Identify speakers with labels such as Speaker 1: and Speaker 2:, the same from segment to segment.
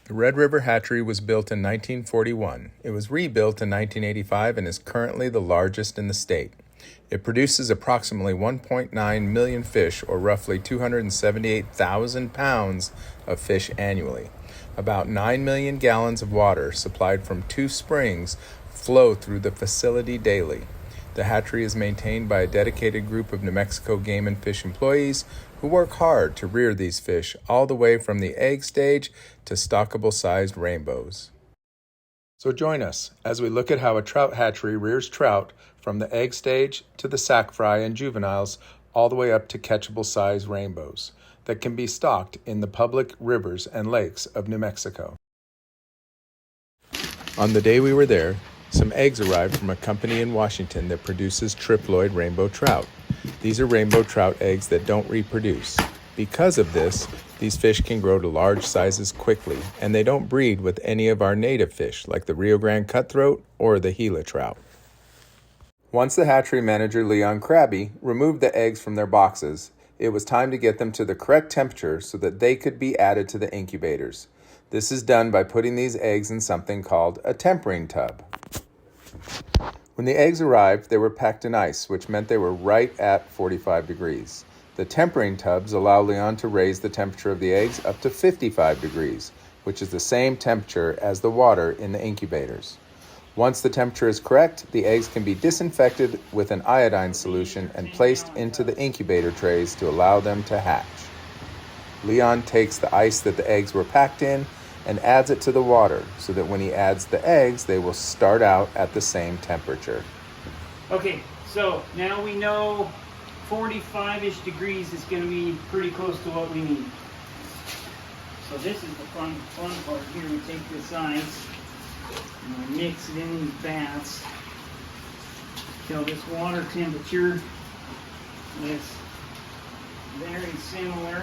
Speaker 1: The Red River Hatchery was built in 1941. It was rebuilt in 1985 and is currently the largest in the state. It produces approximately 1.9 million fish, or roughly 278,000 pounds of fish annually. About 9 million gallons of water supplied from 2 springs flow through the facility daily. The hatchery is maintained by a dedicated group of New Mexico Game and Fish employees who work hard to rear these fish all the way from the egg stage to stockable-sized rainbows. So join us as we look at how a trout hatchery rears trout from the egg stage to the sack fry and juveniles all the way up to catchable-sized rainbows that can be stocked in the public rivers and lakes of New Mexico. On the day we were there, some eggs arrived from a company in Washington that produces triploid rainbow trout. These are rainbow trout eggs that don't reproduce. Because of this, these fish can grow to large sizes quickly, and they don't breed with any of our native fish like the Rio Grande cutthroat or the Gila trout. Once the hatchery manager, Leon Krabby, removed the eggs from their boxes, it was time to get them to the correct temperature so that they could be added to the incubators. This is done by putting these eggs in something called a tempering tub. When the eggs arrived, they were packed in ice, which meant they were right at 45 degrees. The tempering tubs allow Leon to raise the temperature of the eggs up to 55 degrees, which is the same temperature as the water in the incubators. Once the temperature is correct, the eggs can be disinfected with an iodine solution and placed into the incubator trays to allow them to hatch. Leon takes the ice that the eggs were packed in and adds it to the water so that when he adds the eggs, they will start out at the same temperature.
Speaker 2: Okay, so now we know 45-ish degrees is going to be pretty close to what we need. So this is the fun part here. We take this ice and we mix it in these baths till this water temperature is very similar.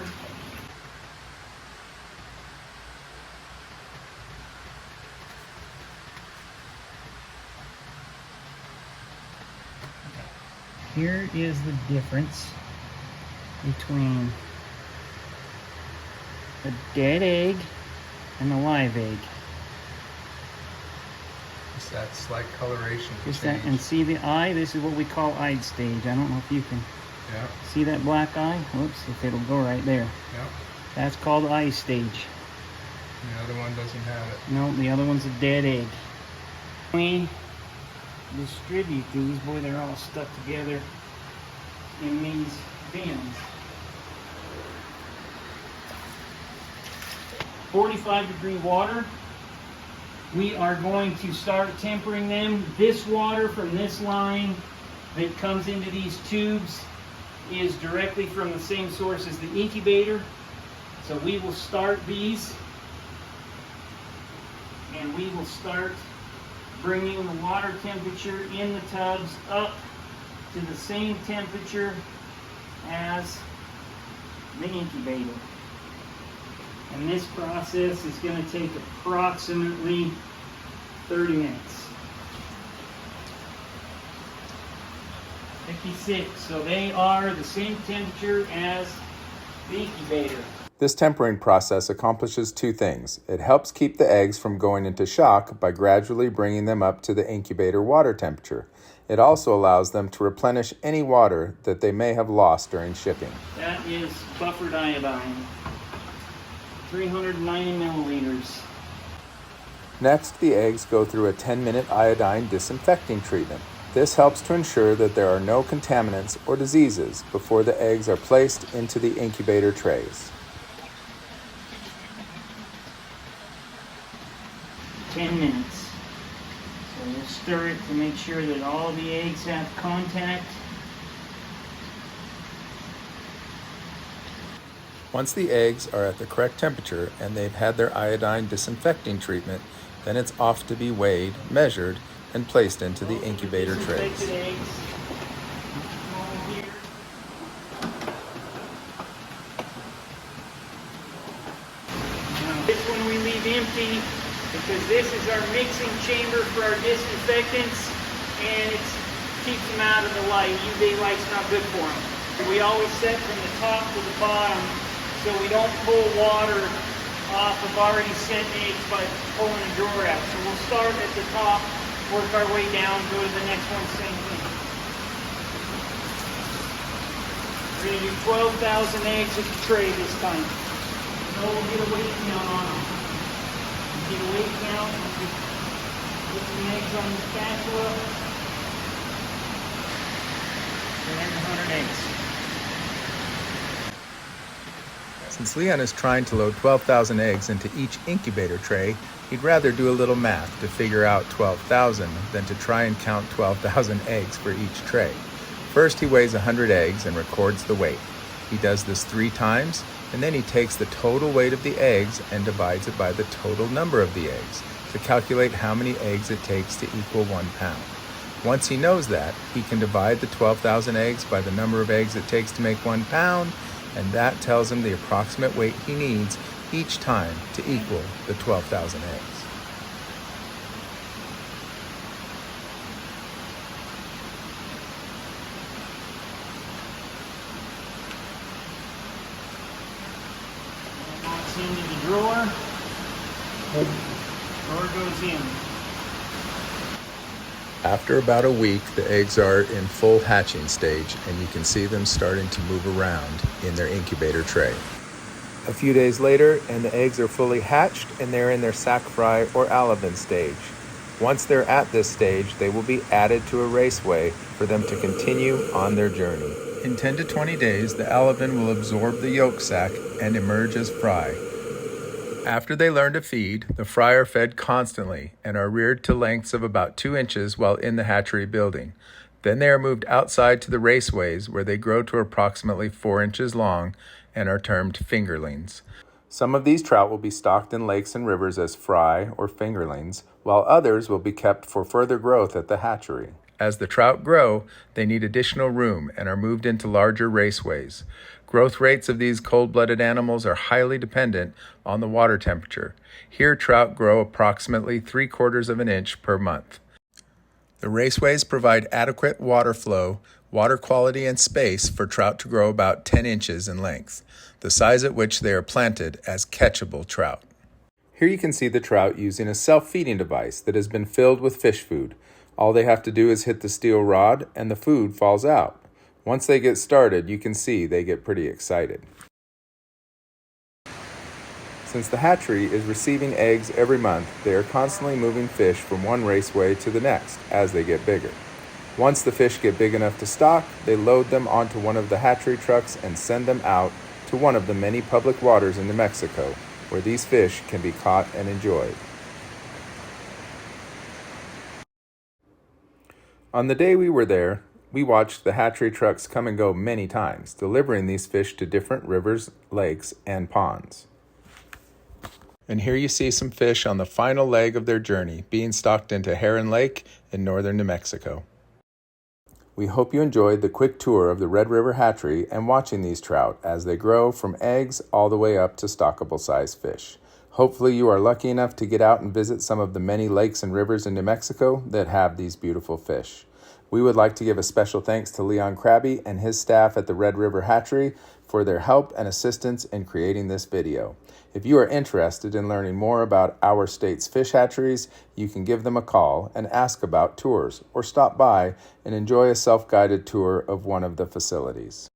Speaker 2: Here is the difference between a dead egg and a live egg.
Speaker 1: It's that slight coloration
Speaker 2: Just that, and see the eye? This is what we call eye stage. I don't know if you can see that black eye. Whoops, if it'll go right there.
Speaker 1: Yep.
Speaker 2: That's called eye stage.
Speaker 1: The other one doesn't have it.
Speaker 2: No, the other one's a dead egg. We distribute these, boy, they're all stuck together in these bins. 45-degree water. We are going to start tempering them. This water from this line that comes into these tubes is directly from the same source as the incubator. So we will start these, and we will start bringing the water temperature in the tubs up to the same temperature as the incubator. And this process is going to take approximately 30 minutes. 56, so they are the same temperature as the incubator.
Speaker 1: This tempering process accomplishes 2 things. It helps keep the eggs from going into shock by gradually bringing them up to the incubator water temperature. It also allows them to replenish any water that they may have lost during shipping.
Speaker 2: That is buffered iodine, 390 milliliters.
Speaker 1: Next, the eggs go through a 10-minute iodine disinfecting treatment. This helps to ensure that there are no contaminants or diseases before the eggs are placed into the incubator trays.
Speaker 2: 10 minutes. So we'll stir it to make sure that all the eggs have contact.
Speaker 1: Once the eggs are at the correct temperature and they've had their iodine disinfecting treatment, then it's off to be weighed, measured, and placed into the incubator trays.
Speaker 2: This one we leave empty because this is our mixing chamber for our disinfectants, and it keeps them out of the light. UV light's not good for them. We always set from the top to the bottom so we don't pull water off of already set eggs by pulling a drawer out. So we'll start at the top, work our way down, go to the next one, same thing. We're going to do 12,000 eggs at the tray this time. So we'll get a weight count on them. Get a weight count, just put some eggs on the spatula. And there's 100 eggs.
Speaker 1: Since Leon is trying to load 12,000 eggs into each incubator tray, he'd rather do a little math to figure out 12,000 than to try and count 12,000 eggs for each tray. First, he weighs 100 eggs and records the weight. He does this 3 times, and then he takes the total weight of the eggs and divides it by the total number of the eggs to calculate how many eggs it takes to equal 1 pound. Once he knows that, he can divide the 12,000 eggs by the number of eggs it takes to make 1 pound, and that tells him the approximate weight he needs each time to equal the 12,000 eggs.
Speaker 2: Walks into the drawer. Drawer goes in.
Speaker 1: After about a week, the eggs are in full hatching stage, and you can see them starting to move around in their incubator tray. A few days later, and the eggs are fully hatched, and they're in their sac fry or alevin stage. Once they're at this stage, they will be added to a raceway for them to continue on their journey. In 10 to 20 days, the alevin will absorb the yolk sac and emerge as fry. After they learn to feed, the fry are fed constantly and are reared to lengths of about 2 inches while in the hatchery building. Then they are moved outside to the raceways where they grow to approximately 4 inches long and are termed fingerlings. Some of these trout will be stocked in lakes and rivers as fry or fingerlings, while others will be kept for further growth at the hatchery. As the trout grow, they need additional room and are moved into larger raceways. Growth rates of these cold-blooded animals are highly dependent on the water temperature. Here, trout grow approximately 3/4 of an inch per month. The raceways provide adequate water flow, water quality, and space for trout to grow about 10 inches in length, the size at which they are planted as catchable trout. Here you can see the trout using a self-feeding device that has been filled with fish food. All they have to do is hit the steel rod and the food falls out. Once they get started, you can see they get pretty excited. Since the hatchery is receiving eggs every month, they are constantly moving fish from one raceway to the next as they get bigger. Once the fish get big enough to stock, they load them onto one of the hatchery trucks and send them out to one of the many public waters in New Mexico, where these fish can be caught and enjoyed. On the day we were there, we watched the hatchery trucks come and go many times, delivering these fish to different rivers, lakes, and ponds. And here you see some fish on the final leg of their journey, being stocked into Heron Lake in northern New Mexico. We hope you enjoyed the quick tour of the Red River Hatchery and watching these trout as they grow from eggs all the way up to stockable size fish. Hopefully you are lucky enough to get out and visit some of the many lakes and rivers in New Mexico that have these beautiful fish. We would like to give a special thanks to Leon Krabbe and his staff at the Red River Hatchery for their help and assistance in creating this video. If you are interested in learning more about our state's fish hatcheries, you can give them a call and ask about tours or stop by and enjoy a self-guided tour of one of the facilities.